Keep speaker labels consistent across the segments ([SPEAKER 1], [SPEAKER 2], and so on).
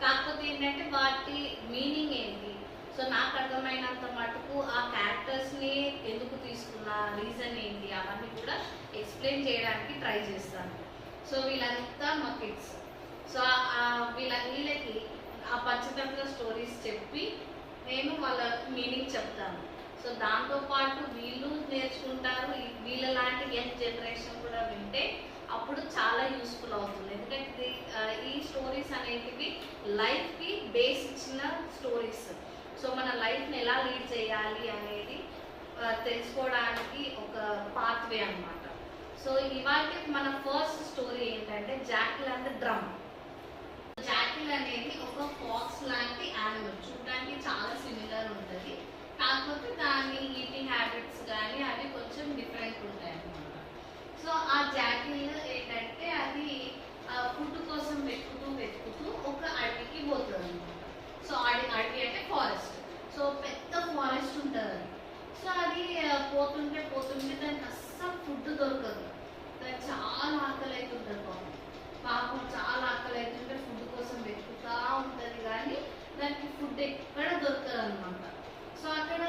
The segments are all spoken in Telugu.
[SPEAKER 1] కాకపోతే ఏంటంటే వాటి మీనింగ్ ఏంటి, సో నాకు అర్థమైనంత మటుకు ఆ క్యారెక్టర్స్ని ఎందుకు తీసుకున్న రీజన్ ఏంటి అవన్నీ కూడా ఎక్స్ప్లెయిన్ చేయడానికి ట్రై చేస్తాను. సో వీళ్ళంతా మా కిడ్స్. సో వీళ్ళకి ఆ పంచతంత్ర స్టోరీస్ చెప్పి నేను వాళ్ళ మీనింగ్ చెప్తాను. సో దాంతోపాటు వీళ్ళు నేర్చుకుంటారు, వీళ్ళ లాంటి యంగ్ జనరేషన్ కూడా వింటే అప్పుడు చాలా యూస్ఫుల్ అవుతుంది. ఎందుకంటే ఈ స్టోరీస్ అనేటివి లైఫ్కి బేస్ ఇచ్చిన స్టోరీస్. సో మన లైఫ్ని ఎలా లీడ్ చేయాలి అనేది తెలుసుకోవడానికి ఒక పాత్వే అన్నమాట. సో ఇవాళ మన ఫస్ట్ స్టోరీ ఏంటంటే జాకిల్ అండ్ డ్రమ్. జాకిల్ అనేది ఒక ఫాక్స్ లాంటి యానిమల్, చూడడానికి చాలా సిమిలర్ ఉంటుంది, కాకపోతే దాని ఈటింగ్ హ్యాబిట్స్ కానీ అవి కొంచెం డిఫరెంట్ ఉంటాయి అన్నమాట. సో ఆ జాకిల్ ఏంటంటే అది ఫుడ్ కోసం వెతుకుతూ ఒక అడవికి పోతుంది అనమాట. సో అడవి అంటే ఫారెస్ట్. సో పెద్ద ఫారెస్ట్ ఉంటుంది. సో అది పోతుంటే దానికి అస్సలు ఫుడ్ దొరకదు. దానికి చాలా ఆకలి అవుతుంటుంది. పాపం చాలా ఆకలి అవుతుంటే ఫుడ్ కోసం వెతుకుతూ ఉంటుంది, కానీ దానికి ఫుడ్ ఎక్కడ దొరకదు అనమాట. సో అక్కడ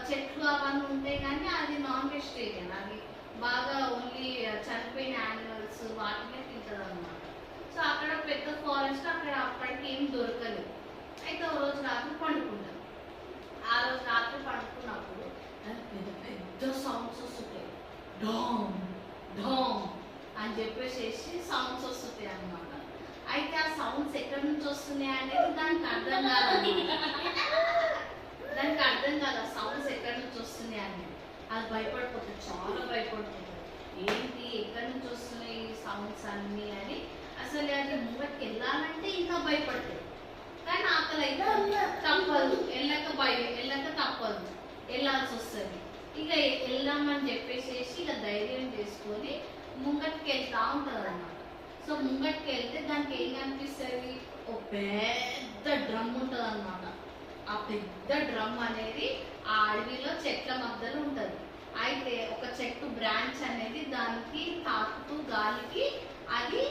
[SPEAKER 1] చెట్లు అవన్నీ ఉంటాయి, కానీ అది నాన్ వెజిటేరియన్, అది బాగా ఓన్లీ చనిపోయిన యానిమల్స్ వాటినే తింటుంది అనమాట. సో అక్కడ పెద్ద ఫారెస్ట్, అక్కడ అప్పటికి ఏం దొరకలేదు. అయితే ఓ రోజు రాత్రి పండుకుంటాం. ఆ రోజు రాత్రి పండుకున్నప్పుడు పెద్ద పెద్ద సౌండ్స్ వస్తుంటాయి, డామ్ డామ్ అని చెప్పేసి సౌండ్స్ వస్తుంటాయి అన్నమాట. అయితే ఆ సౌండ్స్ ఎక్కడి నుంచి వస్తున్నాయి అనేది దానికి అర్థం కాదు, ఆ సౌండ్స్ ఎక్కడి నుంచి వస్తున్నాయి అనేది. అది భయపడిపోతుంది, చాలా భయపడిపోతుంది. ఏంటి ఎక్కడి నుంచి వస్తున్నాయి ఈ సౌండ్స్ అన్నీ అని. అసలు అది ముంగటికి వెళ్ళాలంటే ఇంకా భయపడుతుంది, కానీ ఆకలి అయితే తప్పదు, వెళ్ళక తప్పదు, వెళ్ళాల్సి వస్తుంది. ఇక వెళ్దామని చెప్పేసి ఇక ధైర్యం చేసుకొని ముంగటికి వెళ్తా ఉంటుంది అన్నమాట. సో ముంగటికి వెళ్తే దానికి ఏం కనిపిస్తుంది, ఒక పెద్ద డ్రమ్ ఉంటుంది అన్నమాట. ఆ పెద్ద డ్రమ్ అనేది ఆ అడవిలో చెట్ల మధ్యలో ఉంటుంది. అయితే ఒక చెట్టు బ్రాంచ్ అనేది దానికి తాకుతూ గాలికి అది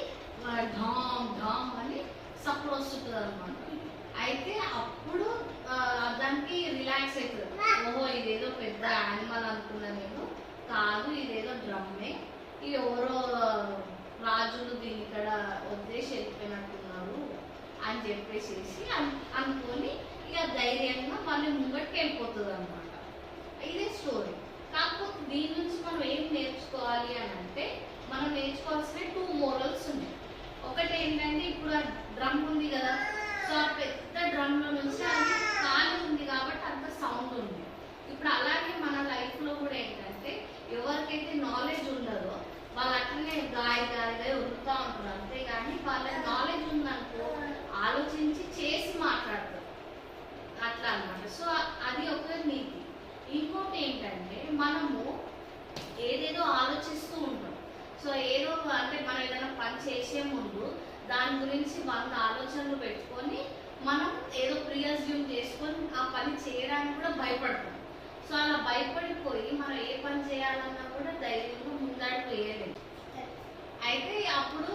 [SPEAKER 1] ఢామ్ ఢామ్ అని సప్పుడు వస్తుంటుంది అనమాట. అయితే అప్పుడు దానికి రిలాక్స్ అవుతుంది. ఓహో ఇదేదో పెద్ద యానిమల్ అనుకున్నా నేను, కాదు ఇదేదో డ్రమ్మే, ఇది ఎవరో రాజులు దీన్ని ఇక్కడ వదిలేసి వెళ్ళిపోయినట్టున్నారు అని చెప్పేసి అనుకొని ఇక ధైర్యంగా మళ్ళీ ముంగటికి వెళ్ళిపోతుంది అనమాట. ఇదే స్టోరీ. కాకపోతే దీని నుంచి మనం ఏం నేర్చుకోవాలి అని అంటే, మనం నేర్చుకోవాల్సిన 2 మోరల్స్ ఉన్నాయి. ఒకటి ఏంటంటే, ఇప్పుడు ఆ డ్రమ్ ఉంది కదా, సో ఆ పెద్ద డ్రమ్లో నుంచి అది ఖాళీ ఉంది కాబట్టి అంత సౌండ్ ఉంది. ఇప్పుడు అలాగే మన లైఫ్లో కూడా ఏంటంటే, ఎవరికైతే నాలెడ్జ్ ఉండదో వాళ్ళు అట్లనే గాయగా ఉరుకుతూ ఉంటారు, అంతేగాని వాళ్ళ నాలెడ్జ్ ఉందనుకో ఆలోచించి చేసి మాట్లాడతారు అట్లా అన్నమాట. సో అది ఒక నీతి. ఇంకోటి ఏంటంటే, మనము ఏదేదో ఆలోచిస్తూ ఉంటాం. సో ఏదో అంటే మనం ఏదైనా పని చేసే ముందు దాని గురించి 100 ఆలోచనలు పెట్టుకొని మనం ఏదో ప్రియజ్యూమ్ చేసుకొని ఆ పని చేయడానికి కూడా భయపడతాం. సో అలా భయపడిపోయి మనం ఏ పని చేయాలన్నా కూడా ధైర్యంగా ముందడుగు వేయలేదు. అయితే అప్పుడు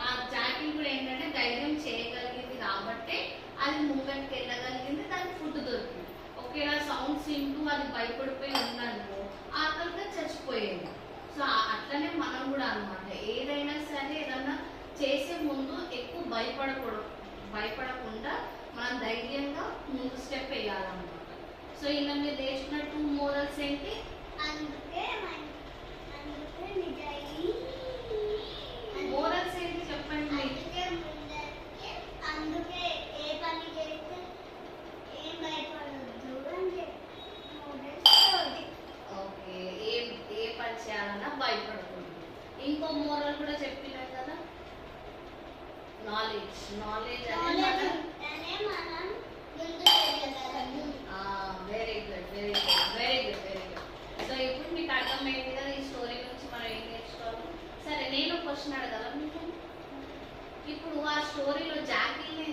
[SPEAKER 1] ఆ జాకిల్ కూడా ఏంటంటే ధైర్యం చేయగలిగింది కాబట్టి అది ముంగటికి వెళ్ళగలిగింది, దానికి ఫుడ్ దొరికింది. ఒకేలా సౌండ్స్ వింటూ అది భయపడిపోయి ఉందనుకో ఆకలిగా చచ్చిపోయేది. సో అట్లనే మనం కూడా అనమాట, ఏదైనా సరే ఏదన్నా చేసే ముందు ఎక్కువ భయపడకుండా మనం ధైర్యంగా ముందు స్టెప్ వేయాలన్నమాట. సో ఇలా మీరు నేర్చుకున్న 2 మోరల్స్ ఏంటి? మోరల్స్ ఏంటి చెప్పండి. ఓకే, ఏ పని చేయాలన్నా భయపడకూడదు. ఇంకో మోరల్ కూడా చెప్పినాం కదా, నాలెడ్జ్ వెరీ గుడ్. సో ఇప్పుడు మీకు అర్థమైంది కదా ఈ స్టోరీ నుంచి మనం ఏం నేర్చుకోవాలి. సరే, నేను క్వశ్చన్ అడగాల మీకు. ఇప్పుడు ఆ స్టోరీలో జాకిల్ని